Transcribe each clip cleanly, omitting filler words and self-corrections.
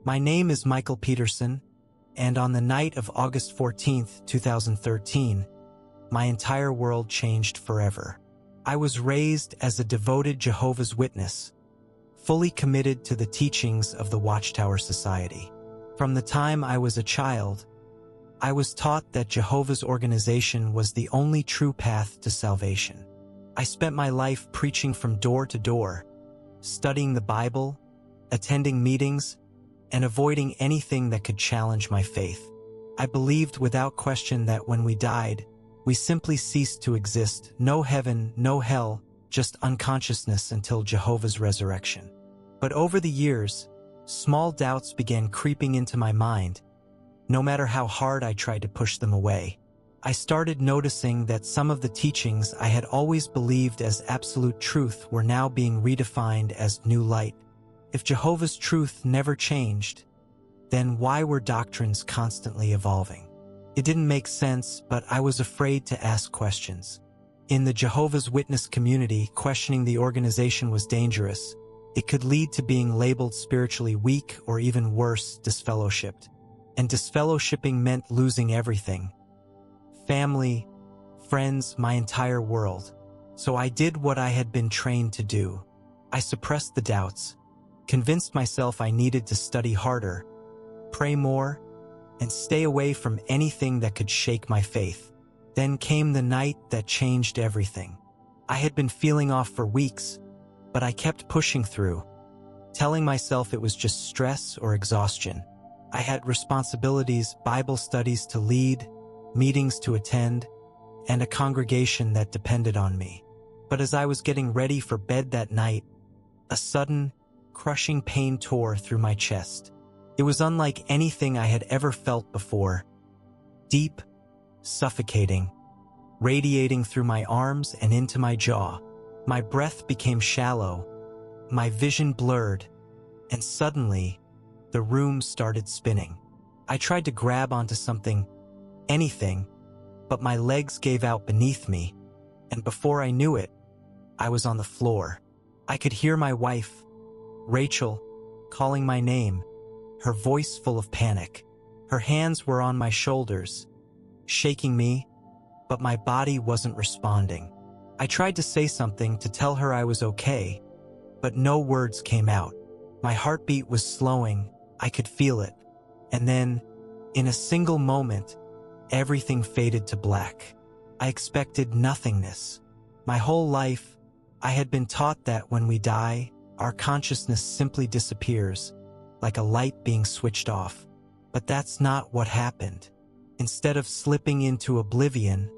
My name is Michael Peterson, and on the night of August 14th, 2013, my entire world changed forever. I was raised as a devoted Jehovah's Witness, fully committed to the teachings of the Watchtower Society. From the time I was a child, I was taught that Jehovah's organization was the only true path to salvation. I spent my life preaching from door to door, studying the Bible, attending meetings, and avoiding anything that could challenge my faith. I believed without question that when we died, we simply ceased to exist, no heaven, no hell, just unconsciousness until Jehovah's resurrection. But over the years, small doubts began creeping into my mind, no matter how hard I tried to push them away. I started noticing that some of the teachings I had always believed as absolute truth were now being redefined as new light. If Jehovah's truth never changed, then why were doctrines constantly evolving? It didn't make sense, but I was afraid to ask questions. In the Jehovah's Witness community, questioning the organization was dangerous. It could lead to being labeled spiritually weak or even worse, disfellowshipped. And disfellowshipping meant losing everything. Family, friends, my entire world. So I did what I had been trained to do. I suppressed the doubts, convinced myself I needed to study harder, pray more, and stay away from anything that could shake my faith. Then came the night that changed everything. I had been feeling off for weeks, but I kept pushing through, telling myself it was just stress or exhaustion. I had responsibilities, Bible studies to lead, meetings to attend, and a congregation that depended on me. But as I was getting ready for bed that night, a sudden, crushing pain tore through my chest. It was unlike anything I had ever felt before. Deep, suffocating, radiating through my arms and into my jaw. My breath became shallow, my vision blurred, and suddenly, the room started spinning. I tried to grab onto something, anything, but my legs gave out beneath me, and before I knew it, I was on the floor. I could hear my wife, Rachel, calling my name, her voice full of panic. Her hands were on my shoulders, shaking me, but my body wasn't responding. I tried to say something to tell her I was okay, but no words came out. My heartbeat was slowing, I could feel it. And then, in a single moment, everything faded to black. I expected nothingness. My whole life, I had been taught that when we die, our consciousness simply disappears, like a light being switched off. But that's not what happened. Instead of slipping into oblivion,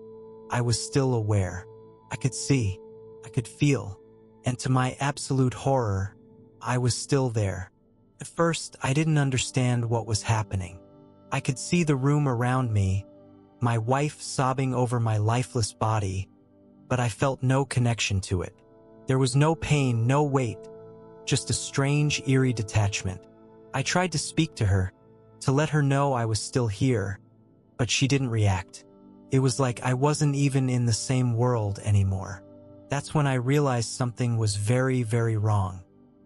I was still aware. I could see, I could feel, and to my absolute horror, I was still there. At first, I didn't understand what was happening. I could see the room around me, my wife sobbing over my lifeless body, but I felt no connection to it. There was no pain, no weight, just a strange, eerie detachment. I tried to speak to her, to let her know I was still here, but she didn't react. It was like I wasn't even in the same world anymore. That's when I realized something was very, very wrong.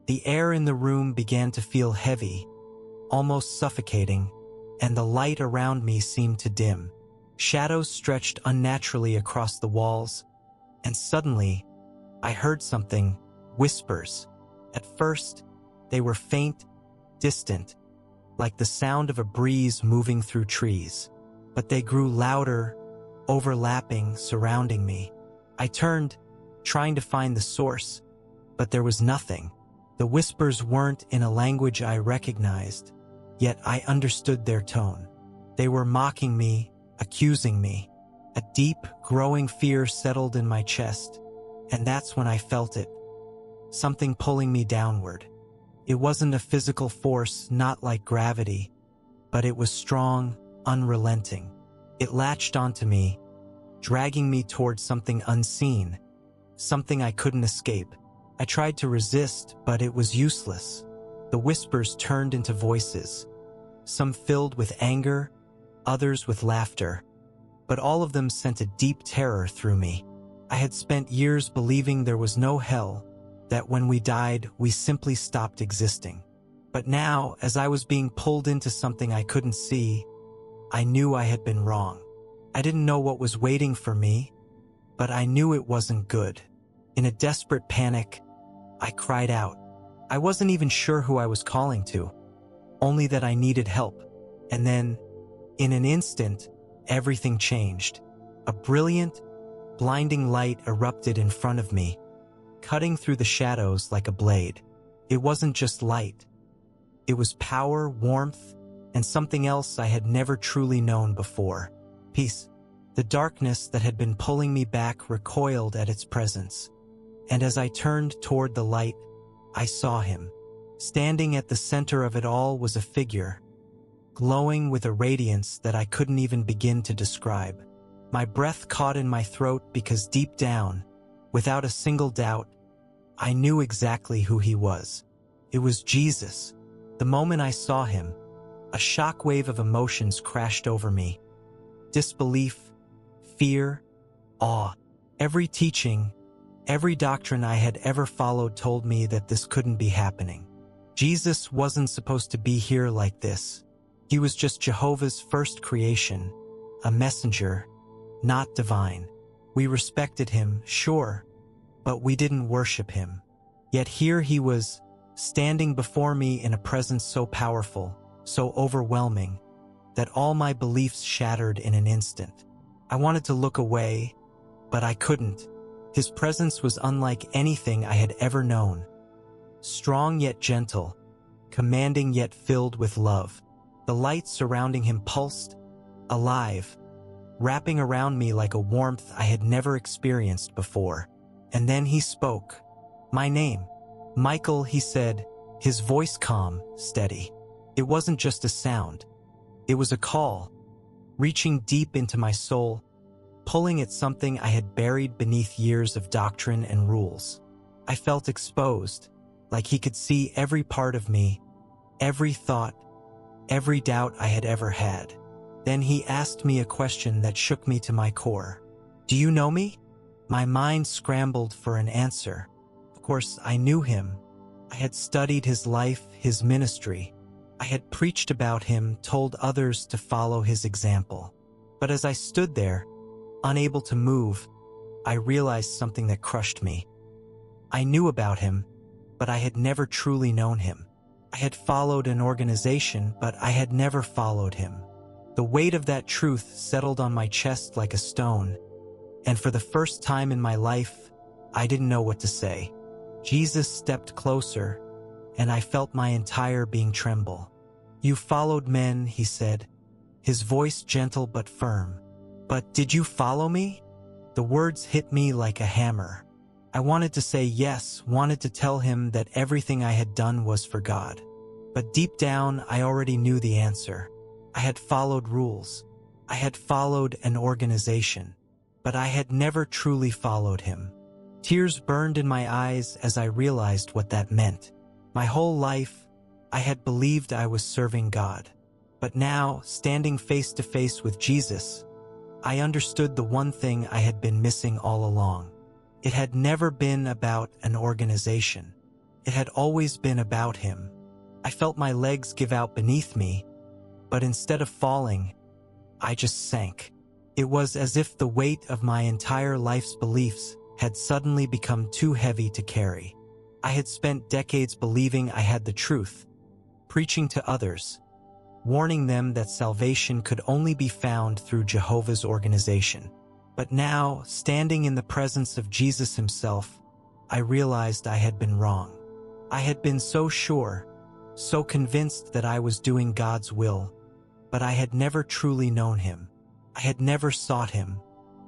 The air in the room began to feel heavy, almost suffocating, and the light around me seemed to dim. Shadows stretched unnaturally across the walls, and suddenly, I heard something, whispers. At first, they were faint, distant, like the sound of a breeze moving through trees. But they grew louder, overlapping, surrounding me. I turned, trying to find the source, but there was nothing. The whispers weren't in a language I recognized, yet I understood their tone. They were mocking me, accusing me. A deep, growing fear settled in my chest, and that's when I felt it. Something pulling me downward. It wasn't a physical force, not like gravity, but it was strong, unrelenting. It latched onto me, dragging me towards something unseen, something I couldn't escape. I tried to resist, but it was useless. The whispers turned into voices, some filled with anger, others with laughter, but all of them sent a deep terror through me. I had spent years believing there was no hell, that when we died, we simply stopped existing. But now, as I was being pulled into something I couldn't see, I knew I had been wrong. I didn't know what was waiting for me, but I knew it wasn't good. In a desperate panic, I cried out. I wasn't even sure who I was calling to, only that I needed help. And then, in an instant, everything changed. A brilliant, blinding light erupted in front of me, cutting through the shadows like a blade. It wasn't just light. It was power, warmth, and something else I had never truly known before. Peace. The darkness that had been pulling me back recoiled at its presence. And as I turned toward the light, I saw him. Standing at the center of it all was a figure, glowing with a radiance that I couldn't even begin to describe. My breath caught in my throat because deep down, without a single doubt, I knew exactly who he was. It was Jesus. The moment I saw him, a shockwave of emotions crashed over me. Disbelief, fear, awe. Every teaching, every doctrine I had ever followed told me that this couldn't be happening. Jesus wasn't supposed to be here like this. He was just Jehovah's first creation, a messenger, not divine. We respected him, sure, but we didn't worship him. Yet here he was, standing before me in a presence so powerful, so overwhelming, that all my beliefs shattered in an instant. I wanted to look away, but I couldn't. His presence was unlike anything I had ever known. Strong yet gentle, commanding yet filled with love. The light surrounding him pulsed, alive, wrapping around me like a warmth I had never experienced before. And then he spoke. My name. Michael, he said, his voice calm, steady. It wasn't just a sound. It was a call, reaching deep into my soul, pulling at something I had buried beneath years of doctrine and rules. I felt exposed, like he could see every part of me, every thought, every doubt I had ever had. Then he asked me a question that shook me to my core. Do you know me? My mind scrambled for an answer. Of course, I knew him. I had studied his life, his ministry. I had preached about him, told others to follow his example. But as I stood there, unable to move, I realized something that crushed me. I knew about him, but I had never truly known him. I had followed an organization, but I had never followed him. The weight of that truth settled on my chest like a stone, and for the first time in my life, I didn't know what to say. Jesus stepped closer, and I felt my entire being tremble. You followed men, he said, his voice gentle but firm. But did you follow me? The words hit me like a hammer. I wanted to say yes, wanted to tell him that everything I had done was for God. But deep down, I already knew the answer. I had followed rules. I had followed an organization. But I had never truly followed him. Tears burned in my eyes as I realized what that meant. My whole life, I had believed I was serving God. But now, standing face to face with Jesus, I understood the one thing I had been missing all along. It had never been about an organization. It had always been about him. I felt my legs give out beneath me, but instead of falling, I just sank. It was as if the weight of my entire life's beliefs had suddenly become too heavy to carry. I had spent decades believing I had the truth, preaching to others, warning them that salvation could only be found through Jehovah's organization. But now, standing in the presence of Jesus himself, I realized I had been wrong. I had been so sure, so convinced that I was doing God's will, but I had never truly known him. I had never sought him.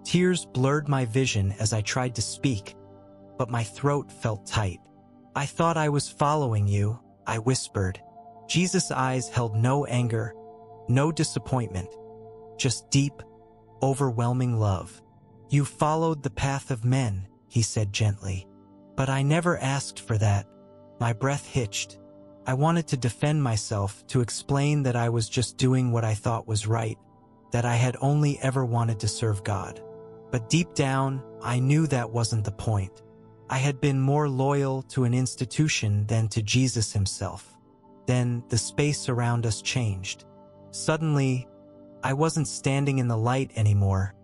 Tears blurred my vision as I tried to speak, but my throat felt tight. I thought I was following you, I whispered. Jesus' eyes held no anger, no disappointment, just deep, overwhelming love. You followed the path of men, he said gently. But I never asked for that. My breath hitched. I wanted to defend myself, to explain that I was just doing what I thought was right, that I had only ever wanted to serve God. But deep down, I knew that wasn't the point. I had been more loyal to an institution than to Jesus himself. Then the space around us changed. Suddenly, I wasn't standing in the light anymore.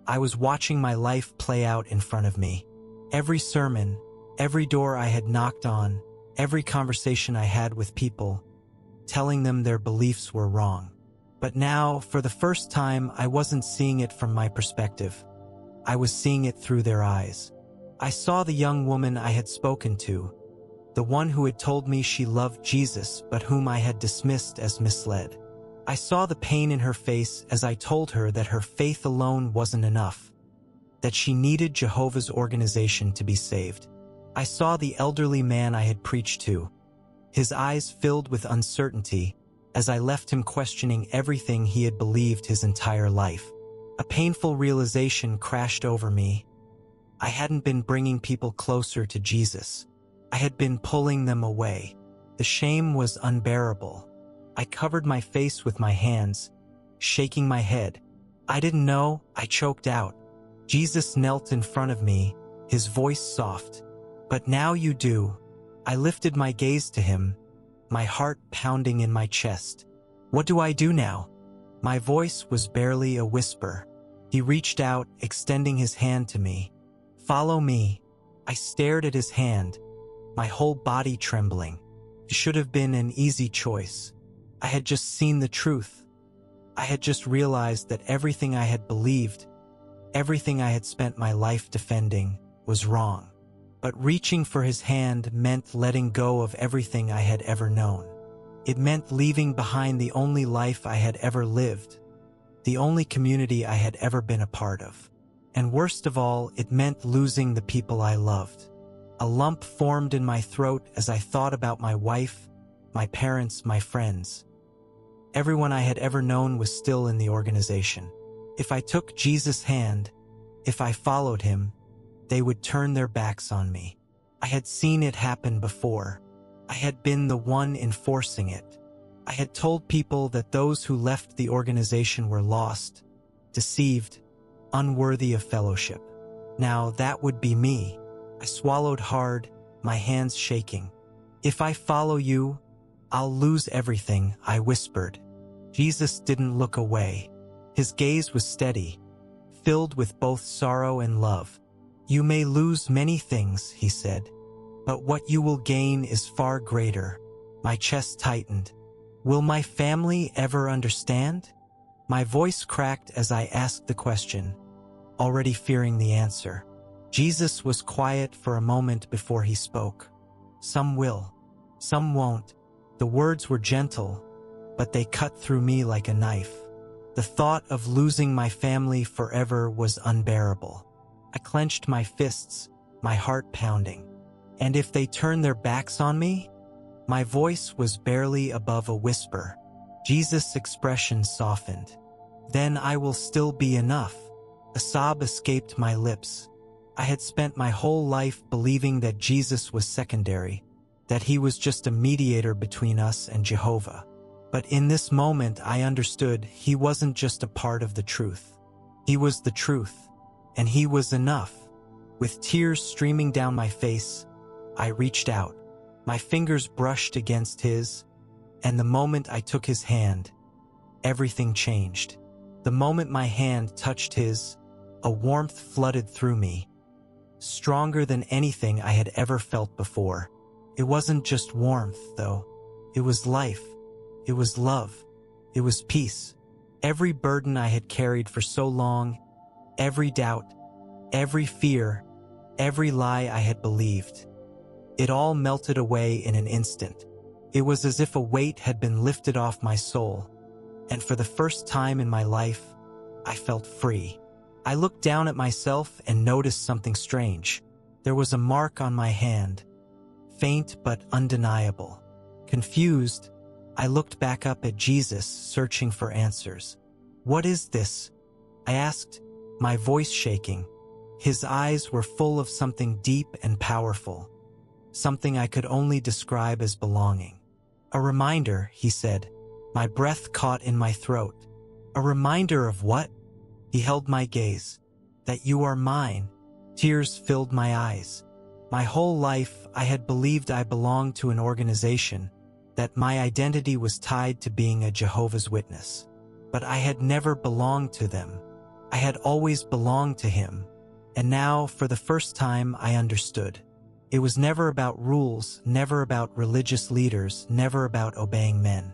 I was watching my life play out in front of me. Every sermon, every door I had knocked on, every conversation I had with people, telling them their beliefs were wrong. But now, for the first time, I wasn't seeing it from my perspective. I was seeing it through their eyes. I saw the young woman I had spoken to, the one who had told me she loved Jesus but whom I had dismissed as misled. I saw the pain in her face as I told her that her faith alone wasn't enough, that she needed Jehovah's organization to be saved. I saw the elderly man I had preached to, his eyes filled with uncertainty as I left him questioning everything he had believed his entire life. A painful realization crashed over me. I hadn't been bringing people closer to Jesus. I had been pulling them away. The shame was unbearable. I covered my face with my hands, shaking my head. I didn't know, I choked out. Jesus knelt in front of me, his voice soft. "But now you do." I lifted my gaze to him, my heart pounding in my chest. "What do I do now?" My voice was barely a whisper. He reached out, extending his hand to me. "Follow me." I stared at his hand, my whole body trembling. It should have been an easy choice. I had just seen the truth. I had just realized that everything I had believed, everything I had spent my life defending, was wrong. But reaching for his hand meant letting go of everything I had ever known. It meant leaving behind the only life I had ever lived, the only community I had ever been a part of. And worst of all, it meant losing the people I loved. A lump formed in my throat as I thought about my wife, my parents, my friends. Everyone I had ever known was still in the organization. If I took Jesus' hand, if I followed him, they would turn their backs on me. I had seen it happen before. I had been the one enforcing it. I had told people that those who left the organization were lost, deceived, unworthy of fellowship. Now that would be me. I swallowed hard, my hands shaking. "If I follow you, I'll lose everything," I whispered. Jesus didn't look away. His gaze was steady, filled with both sorrow and love. "You may lose many things," he said, "but what you will gain is far greater." My chest tightened. Will my family ever understand? My voice cracked as I asked the question, already fearing the answer. Jesus was quiet for a moment before he spoke. "Some will, some won't." The words were gentle, but they cut through me like a knife. The thought of losing my family forever was unbearable. I clenched my fists, my heart pounding. "And if they turn their backs on me?" My voice was barely above a whisper. Jesus' expression softened. "Then I will still be enough." A sob escaped my lips. I had spent my whole life believing that Jesus was secondary, that he was just a mediator between us and Jehovah. But in this moment I understood he wasn't just a part of the truth. He was the truth, and he was enough. With tears streaming down my face, I reached out. My fingers brushed against his, and the moment I took his hand, everything changed. The moment my hand touched his, a warmth flooded through me, stronger than anything I had ever felt before. It wasn't just warmth, though. It was life. It was love. It was peace. Every burden I had carried for so long, every doubt, every fear, every lie I had believed, it all melted away in an instant. It was as if a weight had been lifted off my soul, and for the first time in my life, I felt free. I looked down at myself and noticed something strange. There was a mark on my hand, faint but undeniable. Confused, I looked back up at Jesus, searching for answers. "What is this?" I asked, my voice shaking. His eyes were full of something deep and powerful, something I could only describe as belonging. "A reminder," he said. My breath caught in my throat. "A reminder of what?" He held my gaze. "That you are mine." Tears filled my eyes. My whole life I had believed I belonged to an organization, that my identity was tied to being a Jehovah's Witness. But I had never belonged to them. I had always belonged to him. And now, for the first time, I understood. It was never about rules, never about religious leaders, never about obeying men.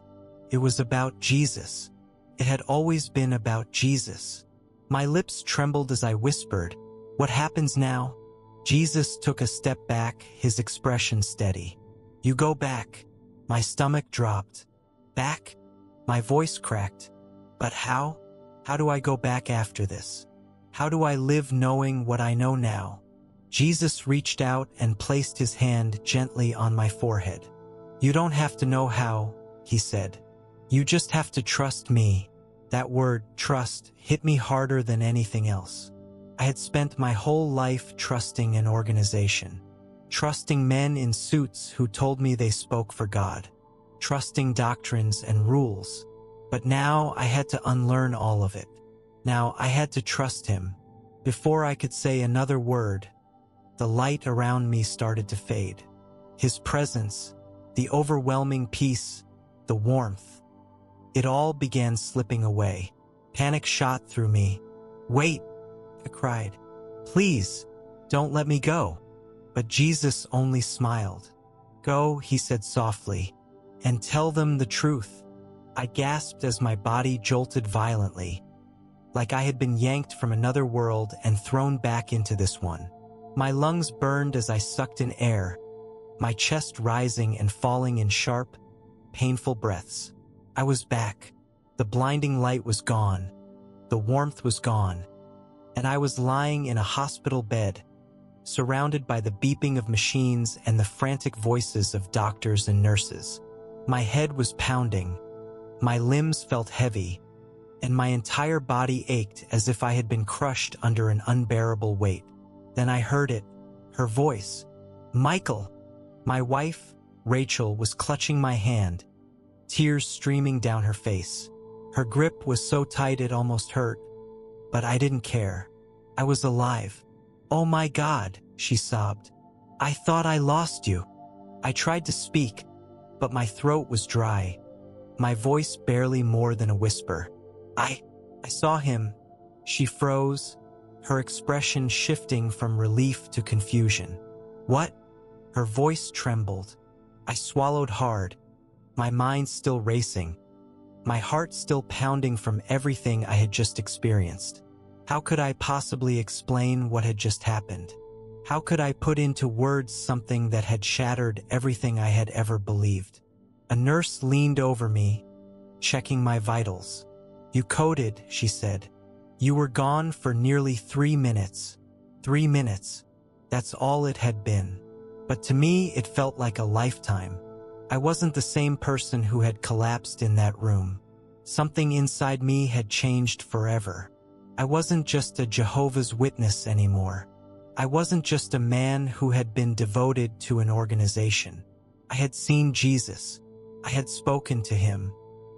It was about Jesus. It had always been about Jesus. My lips trembled as I whispered, "What happens now?" Jesus took a step back, his expression steady. "You go back." My stomach dropped. Back? My voice cracked. But how? How do I go back after this? How do I live knowing what I know now? Jesus reached out and placed his hand gently on my forehead. "You don't have to know how," he said. "You just have to trust me." That word, trust, hit me harder than anything else. I had spent my whole life trusting an organization. Trusting men in suits who told me they spoke for God. Trusting doctrines and rules. But now I had to unlearn all of it. Now I had to trust him. Before I could say another word, the light around me started to fade. His presence, the overwhelming peace, the warmth. It all began slipping away. Panic shot through me. "Wait," I cried. "Please, don't let me go." But Jesus only smiled. "Go," he said softly, "and tell them the truth." I gasped as my body jolted violently, like I had been yanked from another world and thrown back into this one. My lungs burned as I sucked in air, my chest rising and falling in sharp, painful breaths. I was back. The blinding light was gone. The warmth was gone. And I was lying in a hospital bed, surrounded by the beeping of machines and the frantic voices of doctors and nurses. My head was pounding. My limbs felt heavy, and my entire body ached as if I had been crushed under an unbearable weight. Then I heard it, her voice. "Michael!" My wife, Rachel, was clutching my hand, tears streaming down her face. Her grip was so tight it almost hurt, but I didn't care. I was alive. "Oh my God," she sobbed. "I thought I lost you." I tried to speak, but my throat was dry, my voice barely more than a whisper. I saw him." She froze, her expression shifting from relief to confusion. "What?" Her voice trembled. I swallowed hard, my mind still racing, my heart still pounding from everything I had just experienced. How could I possibly explain what had just happened? How could I put into words something that had shattered everything I had ever believed? A nurse leaned over me, checking my vitals. "You coded," she said. "You were gone for nearly 3 minutes. 3 minutes. That's all it had been. But to me, it felt like a lifetime. I wasn't the same person who had collapsed in that room. Something inside me had changed forever. I wasn't just a Jehovah's Witness anymore. I wasn't just a man who had been devoted to an organization. I had seen Jesus. I had spoken to him.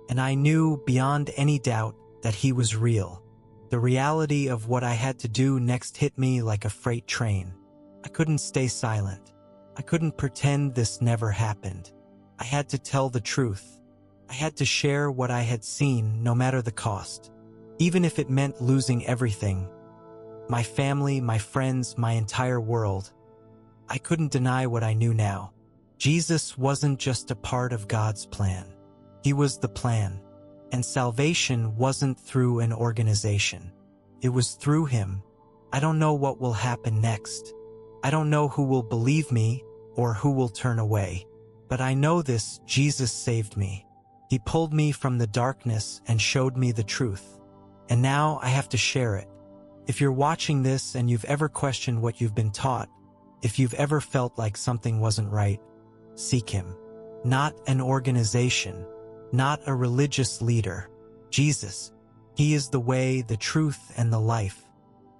And I knew beyond any doubt that he was real. The reality of what I had to do next hit me like a freight train. I couldn't stay silent. I couldn't pretend this never happened. I had to tell the truth. I had to share what I had seen, no matter the cost. Even if it meant losing everything. My family, my friends, my entire world. I couldn't deny what I knew now. Jesus wasn't just a part of God's plan. He was the plan. And salvation wasn't through an organization. It was through him. I don't know what will happen next. I don't know who will believe me or who will turn away. But I know this: Jesus saved me. He pulled me from the darkness and showed me the truth. And now I have to share it. If you're watching this and you've ever questioned what you've been taught, if you've ever felt like something wasn't right, seek him. Not an organization, not a religious leader. Jesus. He is the way, the truth, and the life.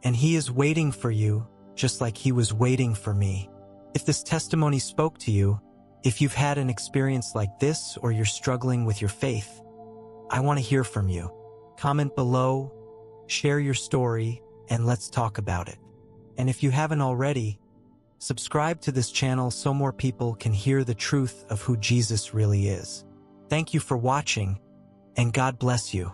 And he is waiting for you, just like he was waiting for me. If this testimony spoke to you, if you've had an experience like this or you're struggling with your faith, I want to hear from you. Comment below, share your story, and let's talk about it. And if you haven't already, Subscribe to this channel so more people can hear the truth of who Jesus really is. Thank you for watching, and God bless you.